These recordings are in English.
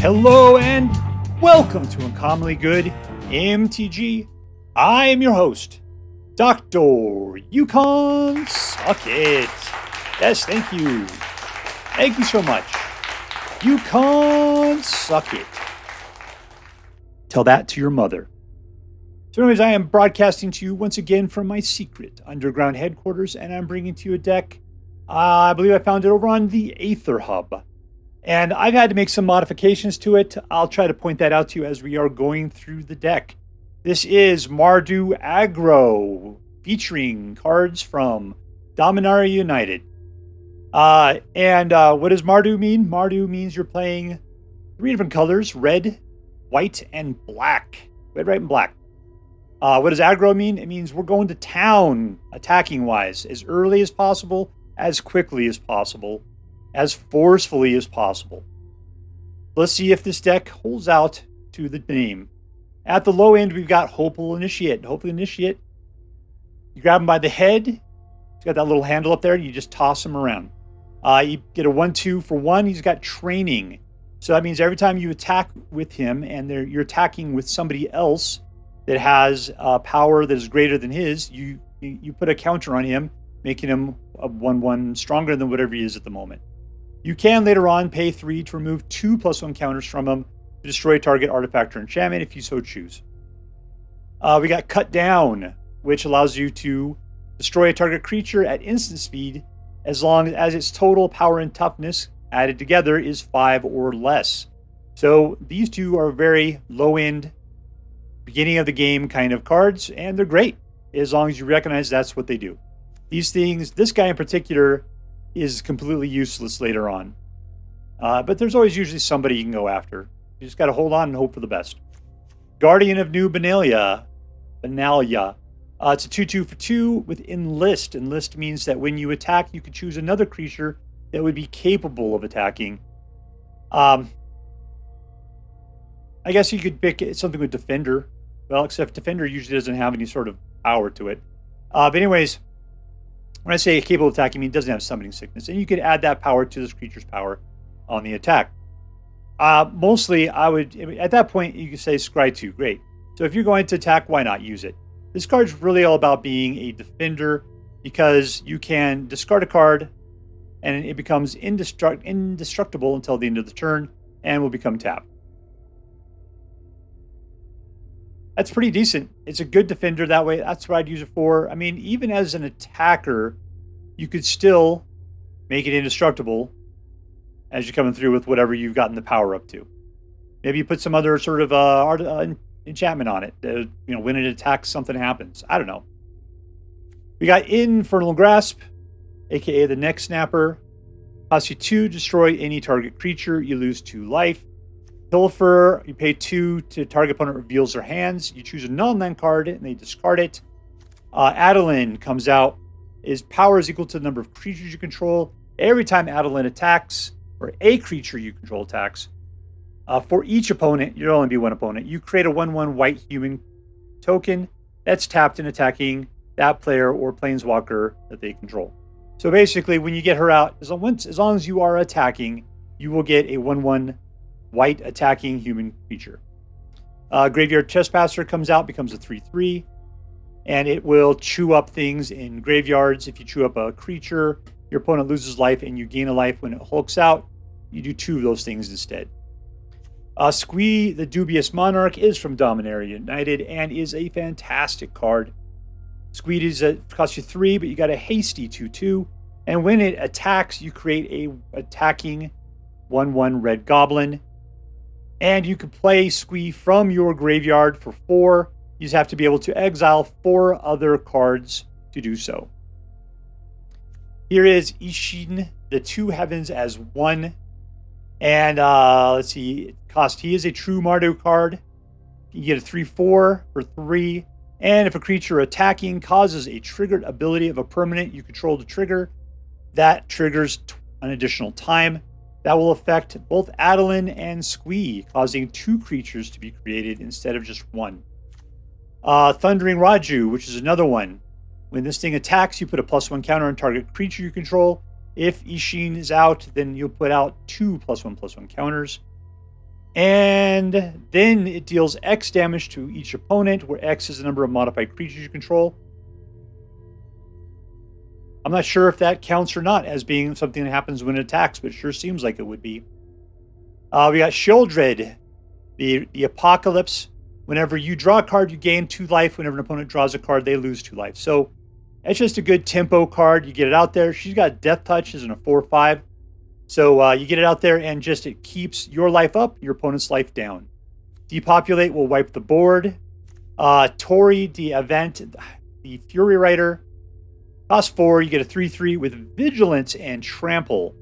Hello and welcome to Uncommonly Good MTG. I am your host, Dr. Yukon Suck It. Yes, thank you. Thank you so much. Yukon Suck It. Tell that to your mother. So anyways, I am broadcasting to you once again from my secret underground headquarters, and I'm bringing to you a deck. I believe I found it over on the Aether Hub. And I've had to make some modifications to it. I'll try to point that out to you as we are going through the deck. This is MARDU AGGRO, featuring cards from Dominaria United. What does MARDU mean? MARDU means you're playing 3 different colors: red, white, and black. Red, white, and black. What does aggro mean? It means we're going to town, attacking-wise, as early as possible, as quickly as possible, as forcefully as possible. Let's see if this deck holds out to the name. At the low end, we've got Hopeful Initiate. Hopeful Initiate, you grab him by the head. He's got that little handle up there. You just toss him around. You get a 1/2 for 1. He's got training. So that means every time you attack with him and you're attacking with somebody else that has power that is greater than his, you put a counter on him, making him a 1/1 stronger than whatever he is at the moment. You can later on pay 3 to remove 2 +1 counters from him to destroy a target artifact or enchantment if you so choose. We got Cut Down, which allows you to destroy a target creature at instant speed as long as its total power and toughness added together is 5 or less. So these two are very low-end, beginning of the game kind of cards, and they're great as long as you recognize that's what they do. These things, this guy in particular, is completely useless later on. But there's always usually somebody you can go after. You just got to hold on and hope for the best. Guardian of New Benalia. It's a 2/2 for 2 with Enlist. Enlist means that when you attack, you can choose another creature that would be capable of attacking. I guess you could pick something with Defender. Well, except Defender usually doesn't have any sort of power to it. But anyways, when I say capable of attacking, I mean it doesn't have summoning sickness. And you could add that power to this creature's power on the attack. Mostly, at that point, you could say Scry 2. Great. So if you're going to attack, why not use it? This card's really all about being a defender because you can discard a card and it becomes indestructible until the end of the turn and will become tapped. That's pretty decent. It's a good defender that way. That's what I'd use it for. I mean, even as an attacker, you could still make it indestructible as you're coming through with whatever you've gotten the power up to. Maybe you put some other sort of enchantment on it. When it attacks, something happens. I don't know. We got Infernal Grasp, aka the Neck Snapper. Costs you 2 to destroy any target creature. You lose 2 life. Pilfer, you pay 2 to target opponent reveals their hands. You choose a non-land card and they discard it. Adeline comes out. His power is equal to the number of creatures you control. Every time Adeline attacks, or a creature you control attacks, for each opponent, you'll only be one opponent, you create a 1/1 white human token that's tapped and attacking that player or planeswalker that they control. So basically, when you get her out, as long as you are attacking, you will get a 1/1 white attacking human creature. Graveyard Trespasser comes out, becomes a 3/3, and it will chew up things in graveyards. If you chew up a creature, your opponent loses life and you gain a life when it hulks out. You do 2 of those things instead. Squee, the Dubious Monarch, is from Dominaria United and is a fantastic card. Squee costs you 3, but you got a hasty 2/2. And when it attacks, you create a attacking 1/1 red goblin. And you can play Squee from your graveyard for 4. You just have to be able to exile 4 other cards to do so. Here is Isshin, the 2 heavens as 1. And let's see, he is a true MARDU card. You get a 3/4 for 3. And if a creature attacking causes a triggered ability of a permanent you control to trigger, that triggers an additional time. That will affect both Adeline and Squee, causing 2 creatures to be created instead of just 1. Thundering Raiju, which is another one. When this thing attacks, you put a +1 counter on target creature you control. If Isshin is out, then you'll put out 2 +1/+1 counters. And then it deals X damage to each opponent, where X is the number of modified creatures you control. I'm not sure if that counts or not as being something that happens when it attacks, but it sure seems like it would be. We got Sheoldred, the Apocalypse. Whenever you draw a card, you gain 2 life. Whenever an opponent draws a card, they lose 2 life. So it's just a good tempo card. You get it out there. She's got Death Touch as in a 4/5. So you get it out there and just it keeps your life up, your opponent's life down. Depopulate will wipe the board. Tori, the event, the Fury Rider. Cost 4, you get a 3/3 with Vigilance and Trample.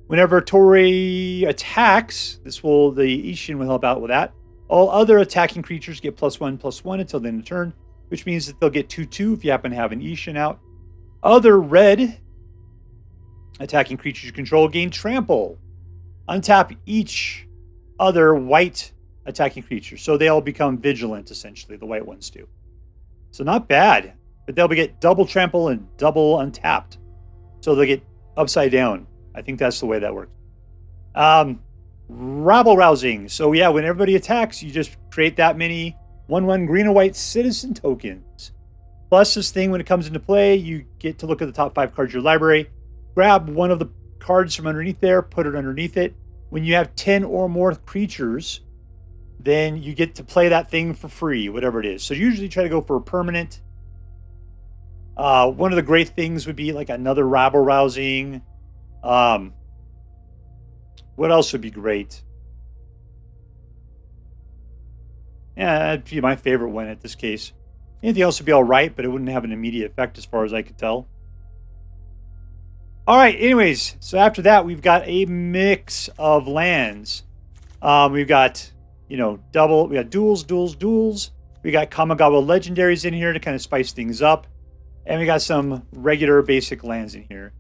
Whenever Tori attacks, the Isshin will help out with that. All other attacking creatures get +1/+1 until the end of turn, which means that they'll get 2/2 if you happen to have an Isshin out. Other red attacking creatures you control gain Trample. Untap each other white attacking creature. So they all become vigilant, essentially. The white ones do. So not bad. But they'll get double Trample and double Untapped. So they'll get upside down. I think that's the way that works. Rabble Rousing. So yeah, when everybody attacks, you just create that many 1/1 green or white citizen tokens. Plus this thing, when it comes into play, you get to look at the top 5 cards of your library. Grab one of the cards from underneath there, put it underneath it. When you have 10 or more creatures, then you get to play that thing for free, whatever it is. So usually try to go for a permanent. One of the great things would be like another Rabble Rousing. What else would be great? Yeah, that'd be my favorite one at this case. Anything else would be all right, but it wouldn't have an immediate effect as far as I could tell. All right, anyways, so after that, we've got a mix of lands. We've got, we got duels. We got Kamigawa legendaries in here to kind of spice things up. And we got some regular basic lands in here.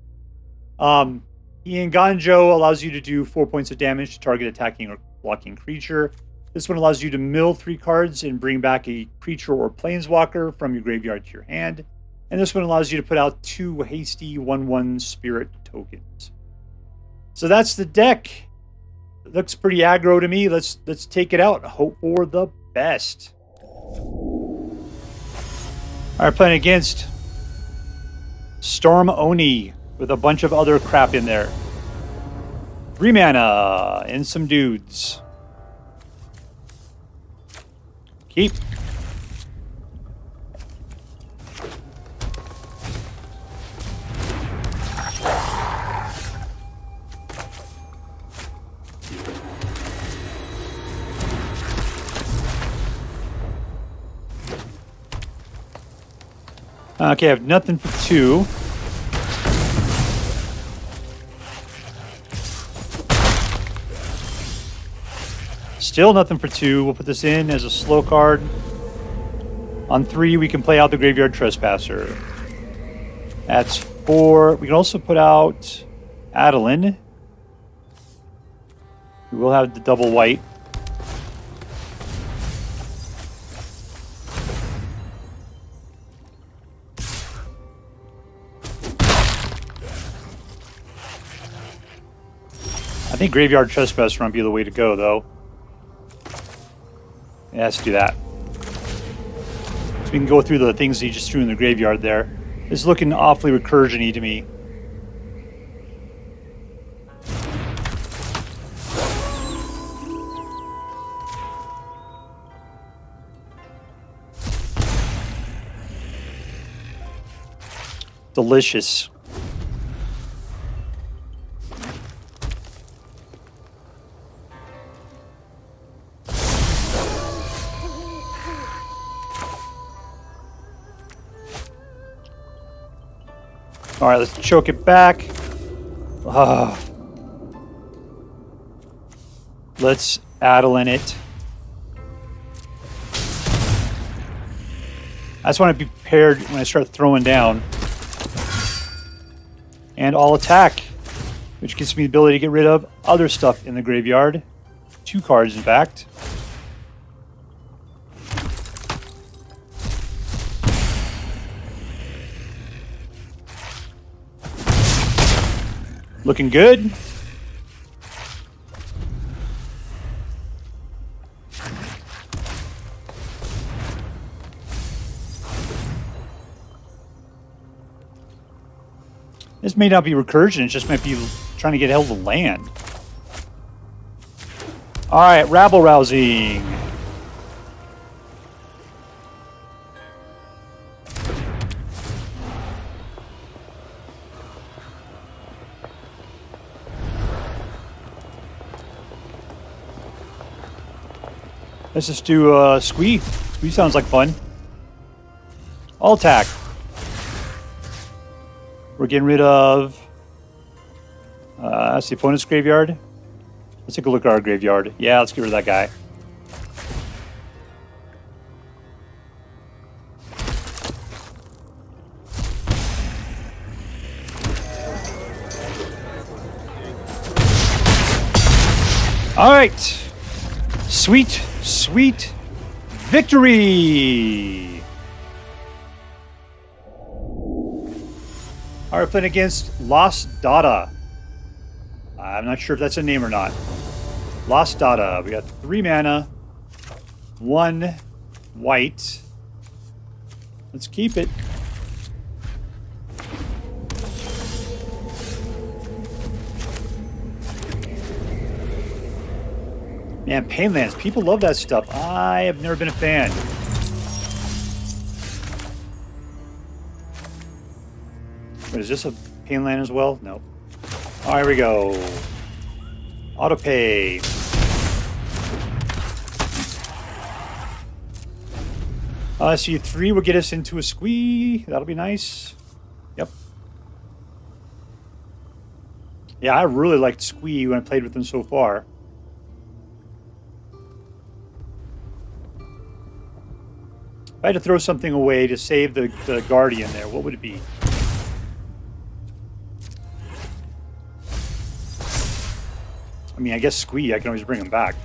Ian Ganjo allows you to do 4 points of damage to target attacking or blocking creature. This one allows you to mill 3 cards and bring back a creature or planeswalker from your graveyard to your hand. And this one allows you to put out 2 hasty 1/1 spirit tokens. So that's the deck. It looks pretty aggro to me. Let's take it out and hope for the best. All right, playing against StormOni with a bunch of other crap in there. 3 mana and some dudes. Keep. Okay, I have nothing for 2. Still nothing for 2. We'll put this in as a slow card. On 3, we can play out the Graveyard Trespasser. That's 4. We can also put out Adeline. We will have the double white. I think Graveyard Trespasser might be the way to go, though. Yeah, let's do that. So we can go through the things that you just threw in the graveyard there. It's looking awfully recursion-y to me. Delicious. All right, let's choke it back. Let's Adeline it. I just want to be prepared when I start throwing down. And I'll attack, which gives me the ability to get rid of other stuff in the graveyard. 2 cards, in fact. Looking good. This may not be recursion, it just might be trying to get held of land. Alright, rabble rousing. Let's just do Squee. Squee sounds like fun. All attack. We're getting rid of that's the opponent's graveyard. Let's take a look at our graveyard. Yeah, let's get rid of that guy. All right. Sweet, sweet victory. All right, playing against Lossdota. I'm not sure if that's a name or not. Lossdota. We got 3 mana, 1 white. Let's keep it. Man, Painlands. People love that stuff. I have never been a fan. What, is this a Painland as well? No. All right, here we go. Autopay. See, 3 will get us into a Squee. That'll be nice. Yep. Yeah, I really liked Squee when I played with them so far. If I had to throw something away to save the Guardian there, what would it be? I mean, I guess Squee, I can always bring him back.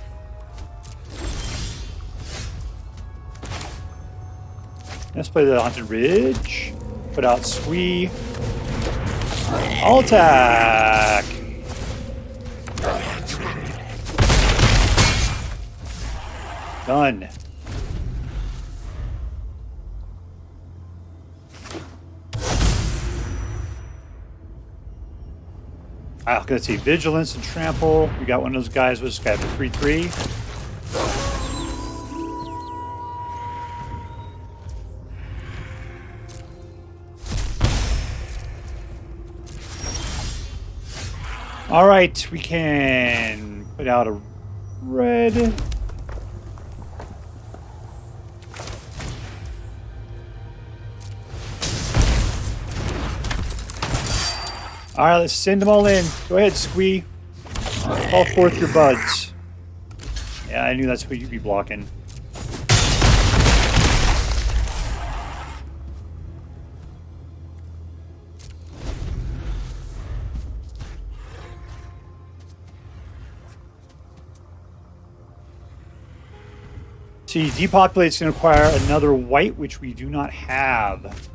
Let's play the Haunted Ridge. Put out Squee. All attack! Done. Let's see, Vigilance and Trample. We got one of those guys. What's this guy? The 3/3. All right, we can put out a red. All right, let's send them all in. Go ahead, Squee. Call forth your buds. Yeah, I knew that's what you'd be blocking. See, Depopulate's going to require another white, which we do not have.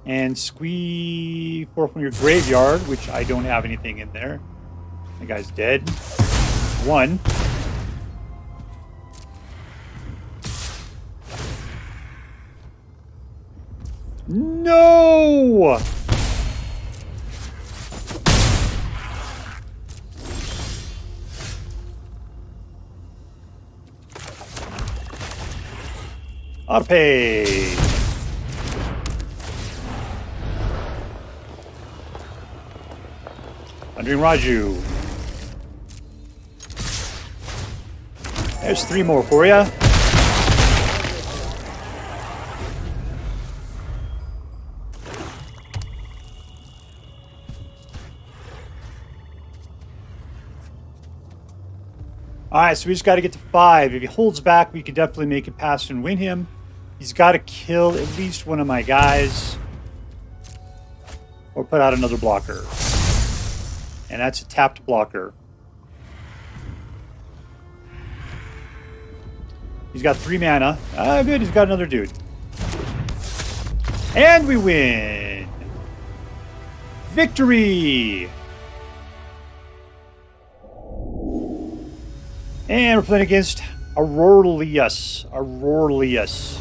And Squee 4 from your graveyard, which I don't have anything in there. The guy's dead. 1. No! Autopay. Thundering Raiju. There's 3 more for you. Alright, so we just got to get to 5. If he holds back, we can definitely make it past and win him. He's got to kill at least one of my guys. Or put out another blocker. And that's a tapped blocker. He's got 3 mana. Ah, good. He's got another dude. And we win. Victory. And we're playing against Aurelius. Aurelius.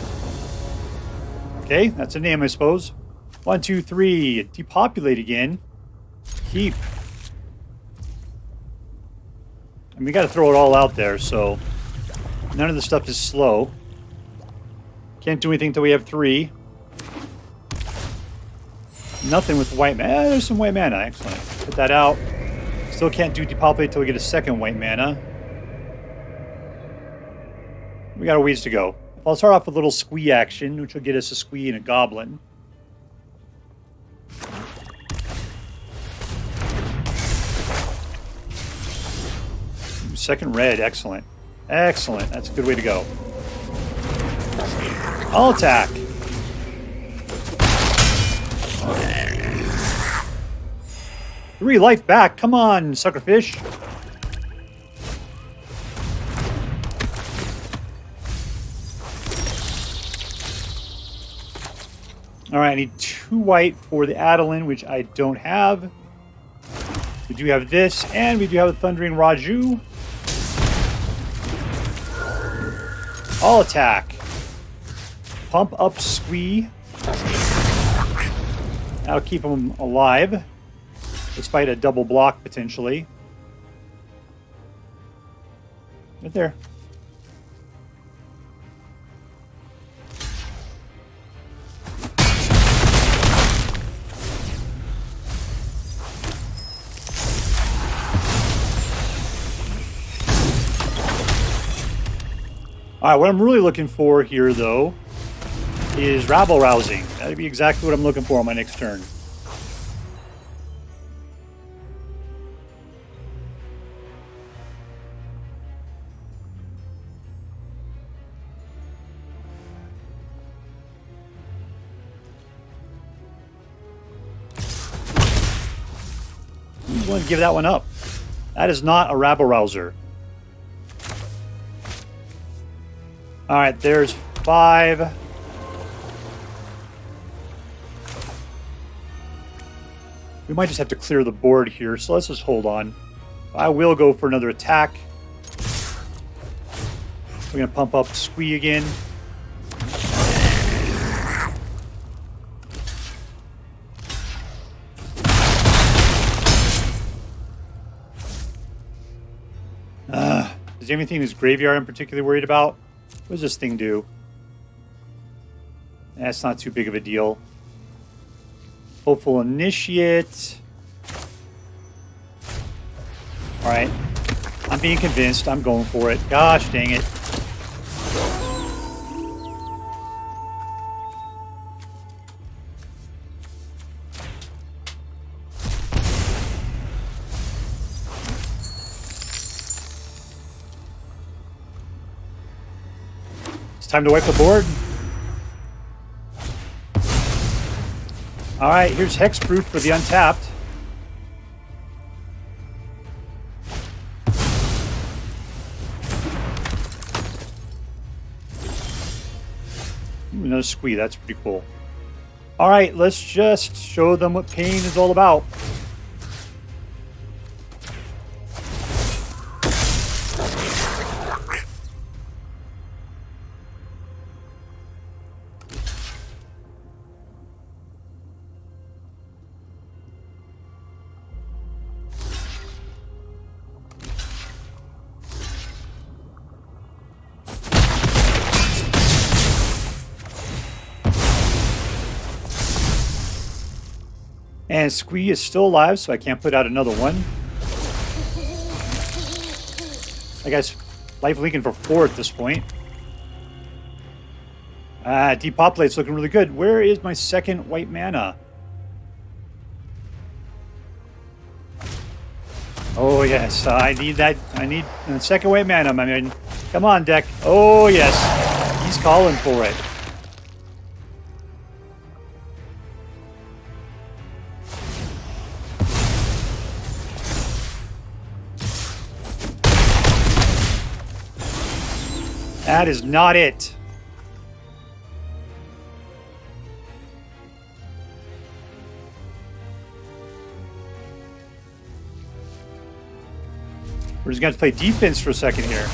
Okay, that's a name, I suppose. 1, 2, 3. Depopulate again. Keep. And we got to throw it all out there, so none of the stuff is slow. Can't do anything until we have 3. Nothing with white mana. There's some white mana. Excellent. Put that out. Still can't do depopulate until we get a second white mana. We got a ways to go. I'll start off with a little squee action, which will get us a squee and a goblin. Second red. Excellent. Excellent. That's a good way to go. I'll attack. Three life back. Come on, suckerfish. All right, I need 2 white for the Adeline, which I don't have. We do have this, and we do have a Thundering Raiju. I'll attack. Pump up Squee. That'll keep him alive, despite a double block potentially. Right there. All right, what I'm really looking for here, though, is rabble-rousing. That'd be exactly what I'm looking for on my next turn. I'm going to give that one up. That is not a rabble-rouser. All right, there's 5. We might just have to clear the board here, so let's just hold on. I will go for another attack. We're going to pump up Squee again. Is there anything in his graveyard I'm particularly worried about? What does this thing do? That's not too big of a deal. Hopeful Initiate. Alright. I'm being convinced. I'm going for it. Gosh dang it. Time to wipe the board. Alright, here's Hexproof for the untapped. Ooh, another Squee, that's pretty cool. Alright, let's just show them what pain is all about. And Squee is still alive, so I can't put out another one. I guess life linking for 4 at this point. Depopulate's looking really good. Where is my second white mana? Oh yes, I need that. I need a second white mana. I mean, come on, deck. Oh yes, he's calling for it. That is not it. We're just going to play defense for a second here.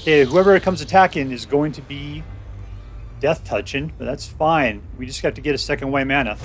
Okay, whoever comes attacking is going to be death touching, but that's fine. We just got to get a second white mana.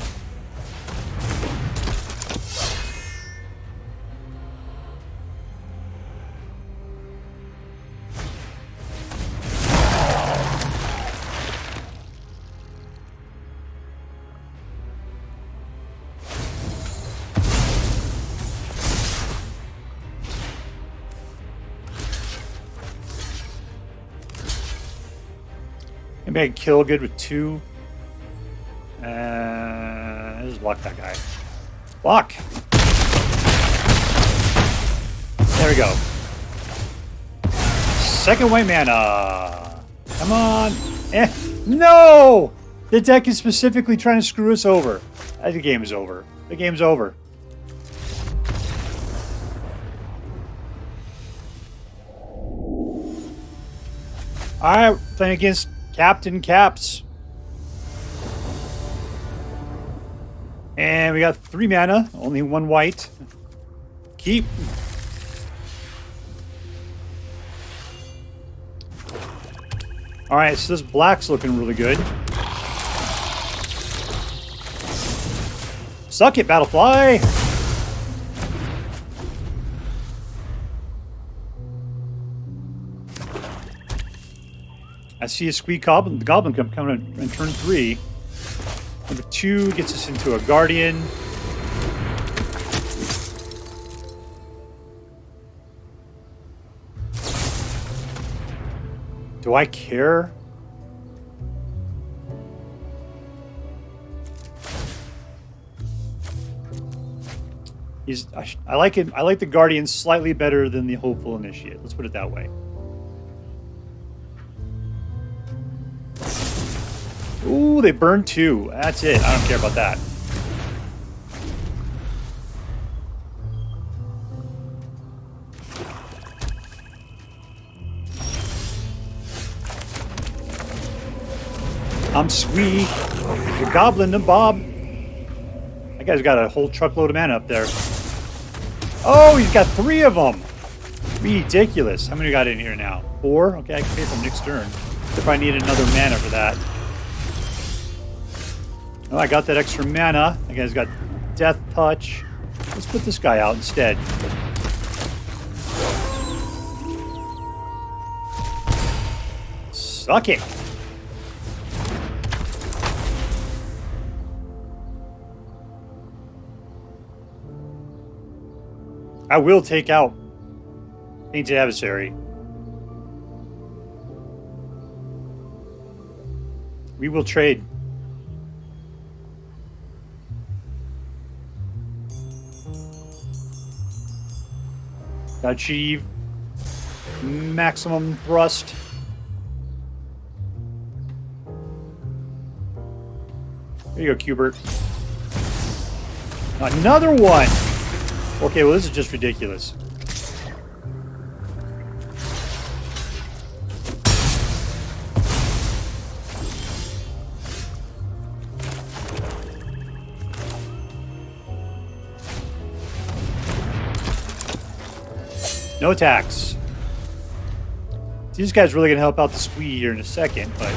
Maybe I can kill good with 2. Just block that guy. Block! There we go. Second white mana. Come on. No! The deck is specifically trying to screw us over. The game is over. The game's over. Alright, playing against captncaps. And we got 3 mana, only 1 white. Keep. Alright, so this black's looking really good. Suck it, Battlefly! I see a squeak goblin. The goblin coming in turn 3. Number 2 gets us into a guardian. Do I care? I like it. I like the guardian slightly better than the hopeful initiate. Let's put it that way. Ooh, they burned 2. That's it. I don't care about that. I'm sweet. The goblin and Bob. That guy's got a whole truckload of mana up there. Oh, he's got 3 of them. Ridiculous. How many we got in here now? 4? Okay, I can pay for next turn. If I need another mana for that. Oh, I got that extra mana. That guy's got Death Touch. Let's put this guy out instead. Suck it. I will take out Painted Adversary. We will trade. Achieve maximum thrust. There you go, Cubert. Another one! Okay, well, this is just ridiculous. No attacks. These guys really gonna help out the squee here in a second, but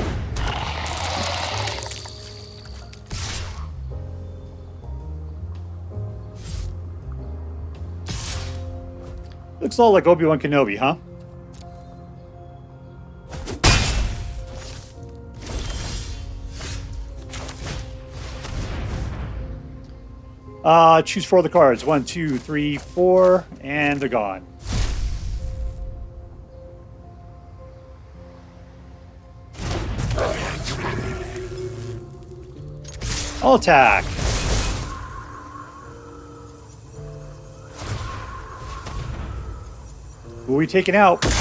looks all like Obi-Wan Kenobi, huh? Choose 4 of the cards. 1, 2, 3, 4, and they're gone. I'll attack. Who are we taking out? You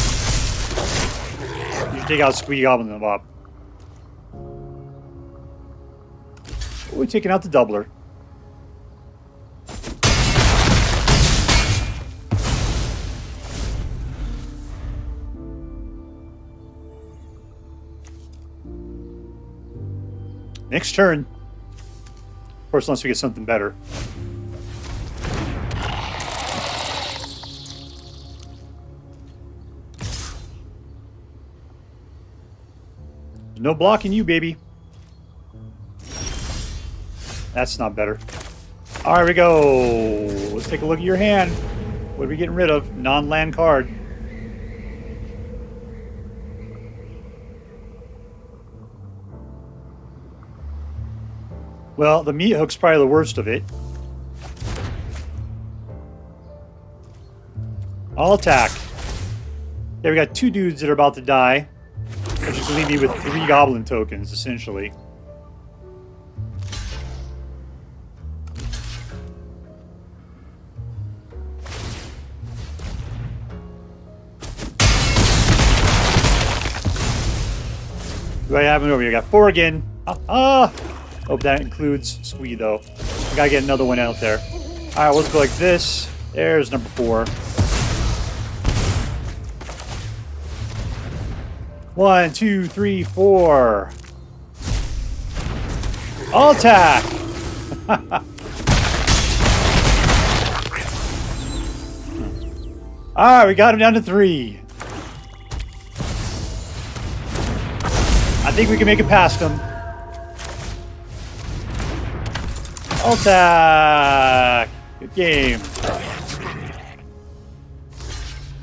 should take out Squee Goblin and Bob. Who are we taking out the doubler? Next turn. Of course, unless we get something better. There's no blocking you, baby. That's not better. All right, we go. Let's take a look at your hand. What are we getting rid of? Non-land card. Well, the meat hook's probably the worst of it. I'll attack. Yeah, we got 2 dudes that are about to die. Which is going to leave me with 3 goblin tokens, essentially. Do I have it over here? I got 4 again. Hope that includes Squee, though. I gotta get another one out there. Alright, let's go like this. There's number 4. 1, 2, 3, 4. I'll attack! Alright, we got him down to 3. I think we can make it past him. I'll attack! Good game.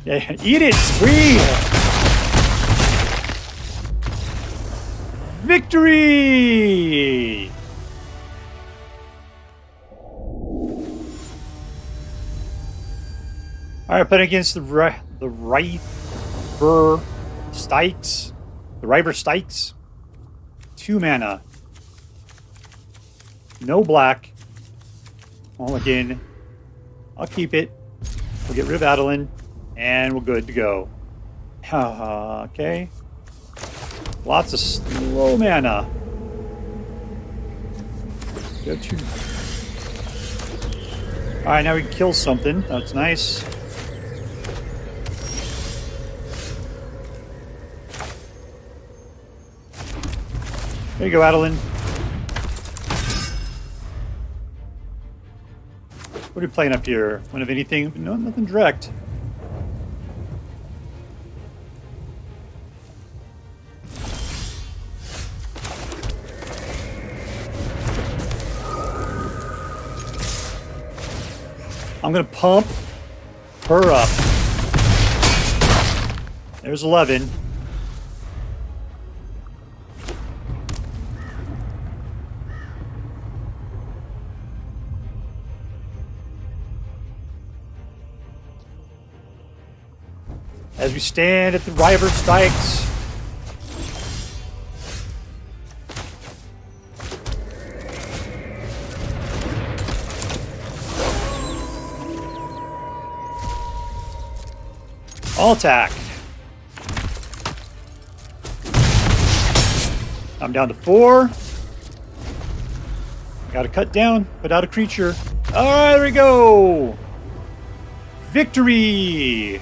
Yeah, eat it, Squee! Victory! Alright, playing against the Ryverstyx. 2 mana. No black. All again. I'll keep it. We'll get rid of Adeline. And we're good to go. Okay. Lots of slow mana. Got 2. Alright, now we can kill something. That's nice. There you go, Adeline. What are we playing up here? One of anything? No, nothing direct. I'm going to pump her up. There's 11. As we stand at the Ryverstyx. I'll attack. I'm down to 4. Gotta cut down, put out a creature. Alright, there we go. Victory.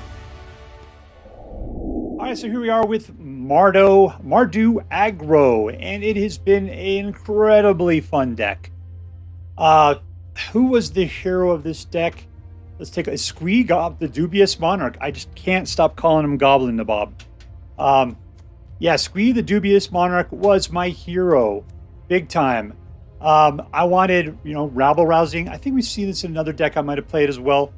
Alright, so here we are with MARDU AGGRO, and it has been an incredibly fun deck. Who was the hero of this deck? Let's take a Squee Gob, the Dubious Monarch. I just can't stop calling him Goblin Nabob. Yeah, Squee the Dubious Monarch was my hero. Big time. I wanted, rabble rousing. I think we see this in another deck I might have played as well.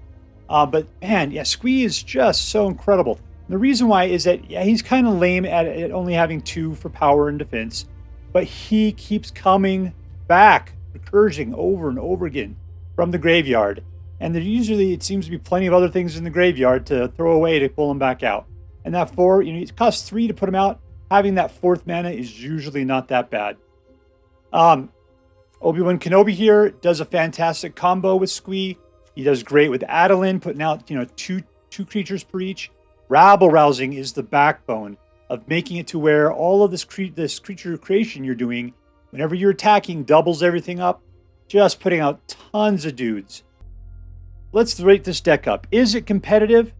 But man, yeah, Squee is just so incredible. The reason why is that, yeah, he's kind of lame at only having 2 for power and defense, but he keeps coming back, recurring over and over again from the graveyard. And there usually, it seems to be plenty of other things in the graveyard to throw away to pull him back out. And that 4, it costs 3 to put him out. Having that 4th mana is usually not that bad. Obi-Wan Kenobi here does a fantastic combo with Squee. He does great with Adeline, putting out, 2 creatures per each. Rabble rousing is the backbone of making it to where all of this creature creation you're doing, whenever you're attacking, doubles everything up. Just putting out tons of dudes. Let's rate this deck up. Is it competitive?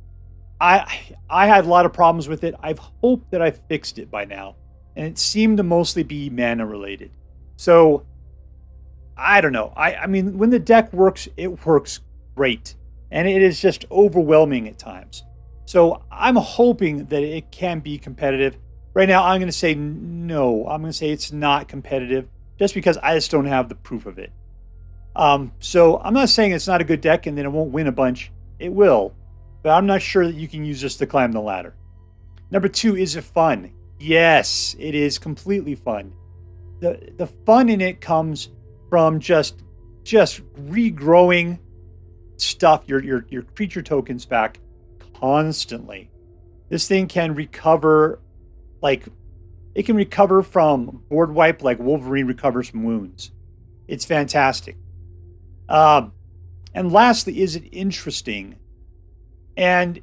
I had a lot of problems with it. I've hoped that I fixed it by now. And it seemed to mostly be mana related. So, I don't know. I mean, when the deck works, it works great. And it is just overwhelming at times. So, I'm hoping that it can be competitive. Right now, I'm going to say no. I'm going to say it's not competitive just because I just don't have the proof of it. So I'm not saying it's not a good deck and then it won't win a bunch. It will, but I'm not sure that you can use this to climb the ladder. Number 2, is it fun? Yes, it is completely fun. The fun in it comes from just regrowing stuff, your creature tokens back constantly. This thing can recover, like, it can recover from board wipe like Wolverine recovers from wounds. It's fantastic. And lastly, is it interesting? And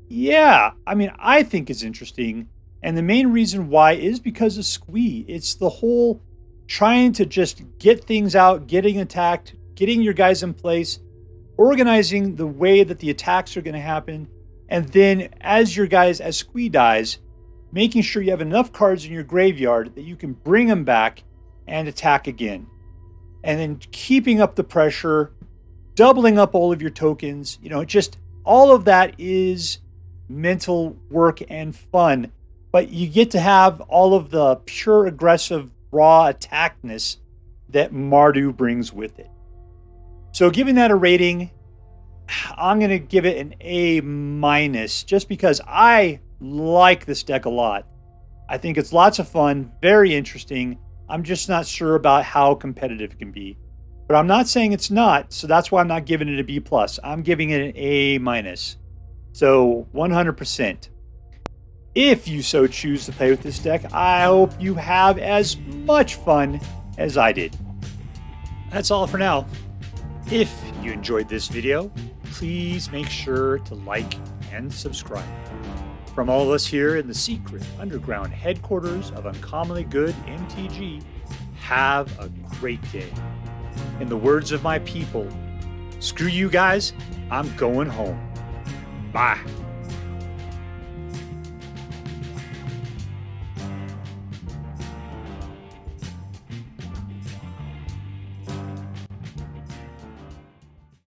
yeah, I mean, I think it's interesting. And the main reason why is because of Squee. It's the whole trying to just get things out, getting attacked, getting your guys in place, organizing the way that the attacks are going to happen. And then as Squee dies, making sure you have enough cards in your graveyard that you can bring them back and attack again. And then keeping up the pressure, doubling up all of your tokens, just all of that is mental work and fun. But you get to have all of the pure aggressive raw attackness that MARDU brings with it. So giving that a rating, I'm going to give it an A- just because I like this deck a lot. I think it's lots of fun, very interesting. I'm just not sure about how competitive it can be. But I'm not saying it's not, so that's why I'm not giving it a B+. I'm giving it an A-. So 100%. If you so choose to play with this deck, I hope you have as much fun as I did. That's all for now. If you enjoyed this video, please make sure to like and subscribe. From all of us here in the secret underground headquarters of Uncommonly Good MTG, have a great day. In the words of my people, screw you guys, I'm going home. Bye.